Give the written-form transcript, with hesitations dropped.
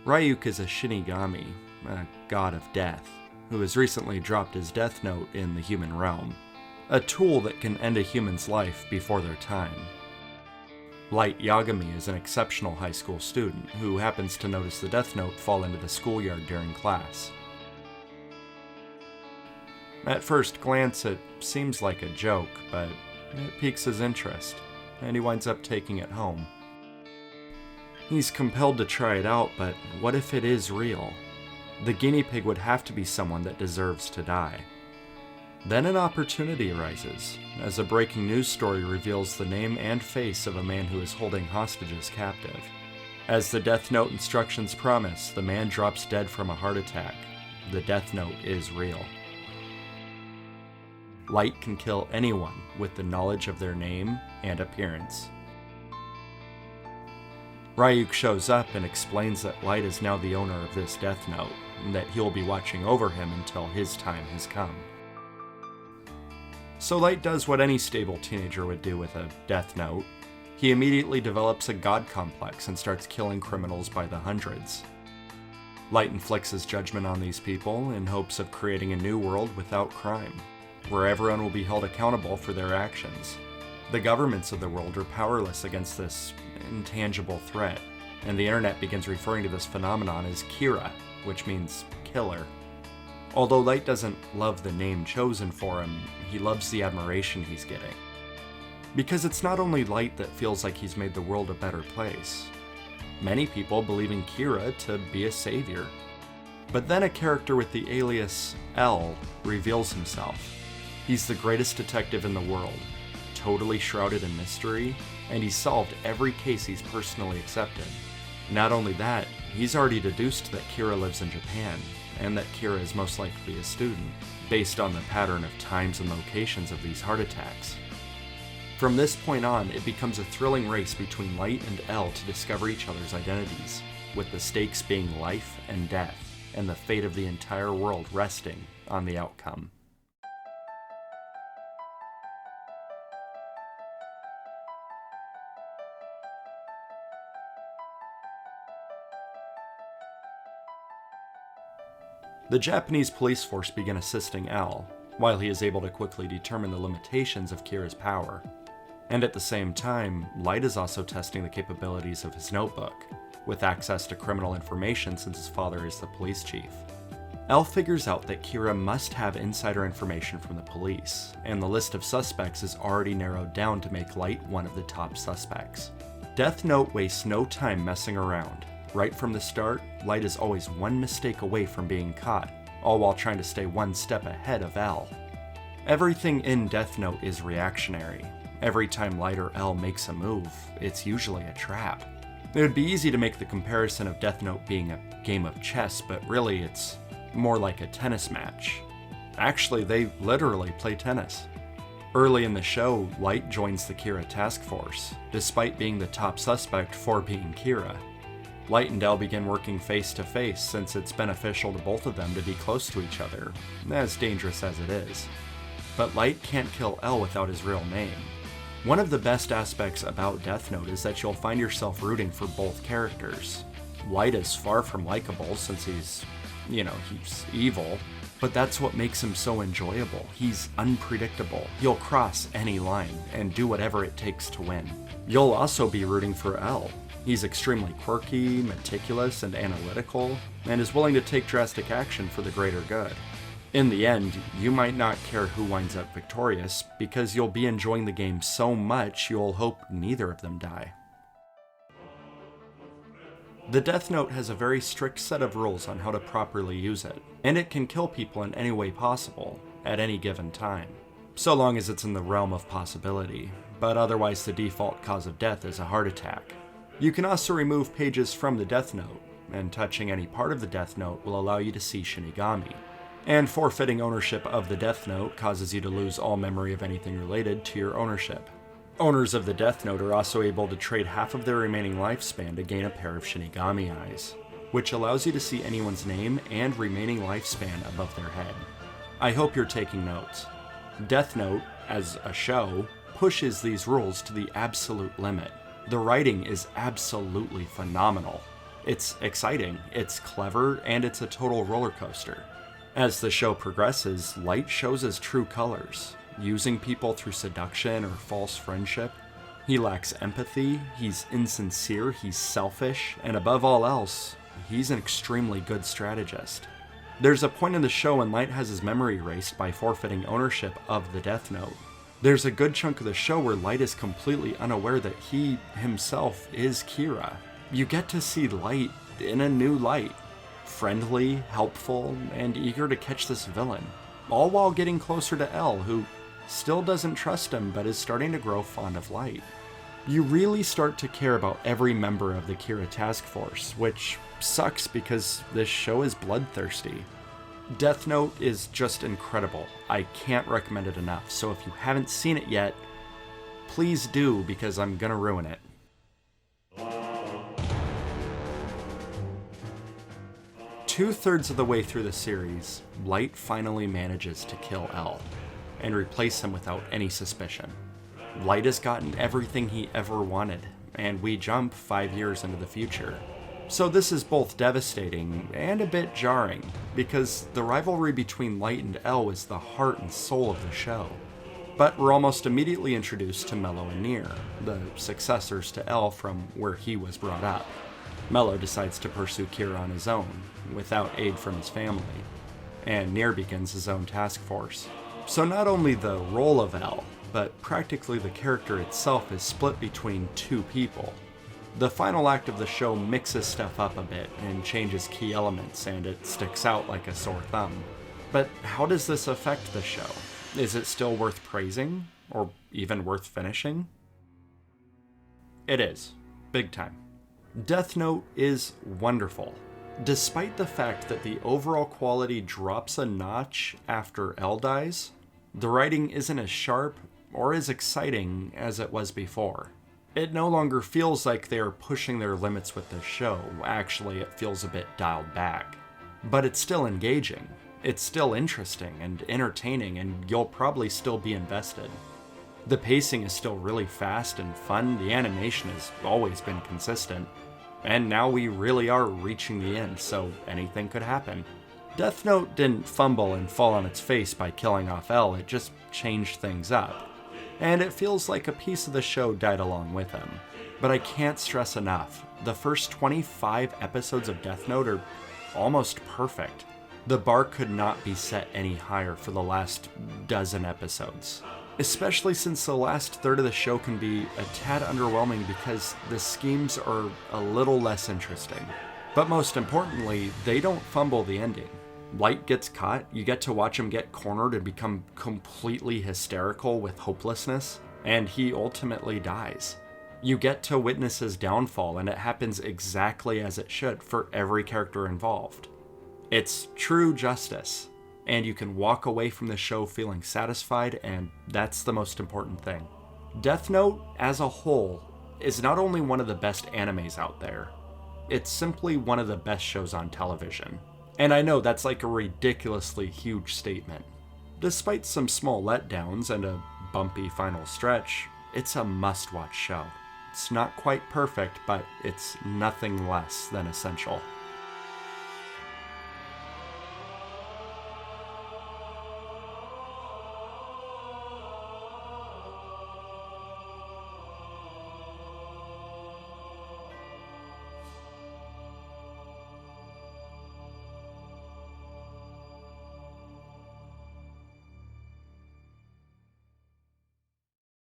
Ryuk is a Shinigami, a god of death, who has recently dropped his death note in the human realm, a tool that can end a human's life before their time. Light Yagami is an exceptional high school student who happens to notice the death note fall into the schoolyard during class. At first glance, it seems like a joke, but it piques his interest, and he winds up taking it home. He's compelled to try it out, but what if it is real? The guinea pig would have to be someone that deserves to die. Then an opportunity arises, as a breaking news story reveals the name and face of a man who is holding hostages captive. As the Death Note instructions promise, the man drops dead from a heart attack. The Death Note is real. Light can kill anyone with the knowledge of their name and appearance. Ryuk shows up and explains that Light is now the owner of this Death Note, and that he'll be watching over him until his time has come. So Light does what any stable teenager would do with a Death Note. He immediately develops a god complex and starts killing criminals by the hundreds. Light inflicts his judgment on these people in hopes of creating a new world without crime, where everyone will be held accountable for their actions. The governments of the world are powerless against this intangible threat, and the internet begins referring to this phenomenon as Kira, which means killer. Although Light doesn't love the name chosen for him, he loves the admiration he's getting. Because it's not only Light that feels like he's made the world a better place. Many people believe in Kira to be a savior. But then a character with the alias L reveals himself. He's the greatest detective in the world, totally shrouded in mystery, and he's solved every case he's personally accepted. Not only that, he's already deduced that Kira lives in Japan, and that Kira is most likely a student, based on the pattern of times and locations of these heart attacks. From this point on, it becomes a thrilling race between Light and L to discover each other's identities, with the stakes being life and death, and the fate of the entire world resting on the outcome. The Japanese police force begin assisting L, while he is able to quickly determine the limitations of Kira's power. And at the same time, Light is also testing the capabilities of his notebook, with access to criminal information since his father is the police chief. L figures out that Kira must have insider information from the police, and the list of suspects is already narrowed down to make Light one of the top suspects. Death Note wastes no time messing around. Right from the start, Light is always one mistake away from being caught, all while trying to stay one step ahead of L. Everything in Death Note is reactionary. Every time Light or L makes a move, it's usually a trap. It would be easy to make the comparison of Death Note being a game of chess, but really it's more like a tennis match. Actually, they literally play tennis. Early in the show, Light joins the Kira task force, despite being the top suspect for being Kira. Light and L begin working face to face since it's beneficial to both of them to be close to each other, as dangerous as it is. But Light can't kill L without his real name. One of the best aspects about Death Note is that you'll find yourself rooting for both characters. Light is far from likable since he's evil, but that's what makes him so enjoyable. He's unpredictable. He'll cross any line and do whatever it takes to win. You'll also be rooting for L. He's extremely quirky, meticulous, and analytical, and is willing to take drastic action for the greater good. In the end, you might not care who winds up victorious, because you'll be enjoying the game so much you'll hope neither of them die. The Death Note has a very strict set of rules on how to properly use it, and it can kill people in any way possible, at any given time, so long as it's in the realm of possibility, but otherwise the default cause of death is a heart attack. You can also remove pages from the Death Note, and touching any part of the Death Note will allow you to see Shinigami. And forfeiting ownership of the Death Note causes you to lose all memory of anything related to your ownership. Owners of the Death Note are also able to trade half of their remaining lifespan to gain a pair of Shinigami eyes, which allows you to see anyone's name and remaining lifespan above their head. I hope you're taking notes. Death Note, as a show, pushes these rules to the absolute limit. The writing is absolutely phenomenal. It's exciting, it's clever, and it's a total roller coaster. As the show progresses, Light shows his true colors, using people through seduction or false friendship. He lacks empathy, he's insincere, he's selfish, and above all else, he's an extremely good strategist. There's a point in the show when Light has his memory erased by forfeiting ownership of the Death Note. There's a good chunk of the show where Light is completely unaware that he himself is Kira. You get to see Light in a new light, friendly, helpful, and eager to catch this villain, all while getting closer to L, who still doesn't trust him but is starting to grow fond of Light. You really start to care about every member of the Kira task force, which sucks because this show is bloodthirsty. Death Note is just incredible. I can't recommend it enough, so if you haven't seen it yet, please do, because I'm gonna ruin it. Two-thirds of the way through the series, Light finally manages to kill L, and replace him without any suspicion. Light has gotten everything he ever wanted, and we jump 5 years into the future. So this is both devastating and a bit jarring, because the rivalry between Light and L is the heart and soul of the show. But we're almost immediately introduced to Mello and Nier, the successors to L from where he was brought up. Mello decides to pursue Kira on his own, without aid from his family, and Nier begins his own task force. So not only the role of L, but practically the character itself is split between two people. The final act of the show mixes stuff up a bit and changes key elements, and it sticks out like a sore thumb. But how does this affect the show? Is it still worth praising? Or even worth finishing? It is. Big time. Death Note is wonderful. Despite the fact that the overall quality drops a notch after L dies, the writing isn't as sharp or as exciting as it was before. It no longer feels like they are pushing their limits with this show. Actually, it feels a bit dialed back. But it's still engaging. It's still interesting and entertaining, and you'll probably still be invested. The pacing is still really fast and fun, the animation has always been consistent, and now we really are reaching the end, so anything could happen. Death Note didn't fumble and fall on its face by killing off L, it just changed things up. And it feels like a piece of the show died along with him. But I can't stress enough, the first 25 episodes of Death Note are almost perfect. The bar could not be set any higher for the last dozen episodes. Especially since the last third of the show can be a tad underwhelming because the schemes are a little less interesting. But most importantly, they don't fumble the ending. Light gets caught, you get to watch him get cornered and become completely hysterical with hopelessness, and he ultimately dies. You get to witness his downfall, and it happens exactly as it should for every character involved. It's true justice, and you can walk away from the show feeling satisfied, and that's the most important thing. Death Note, as a whole, is not only one of the best animes out there, it's simply one of the best shows on television. And I know that's like a ridiculously huge statement. Despite some small letdowns and a bumpy final stretch, it's a must-watch show. It's not quite perfect, but it's nothing less than essential.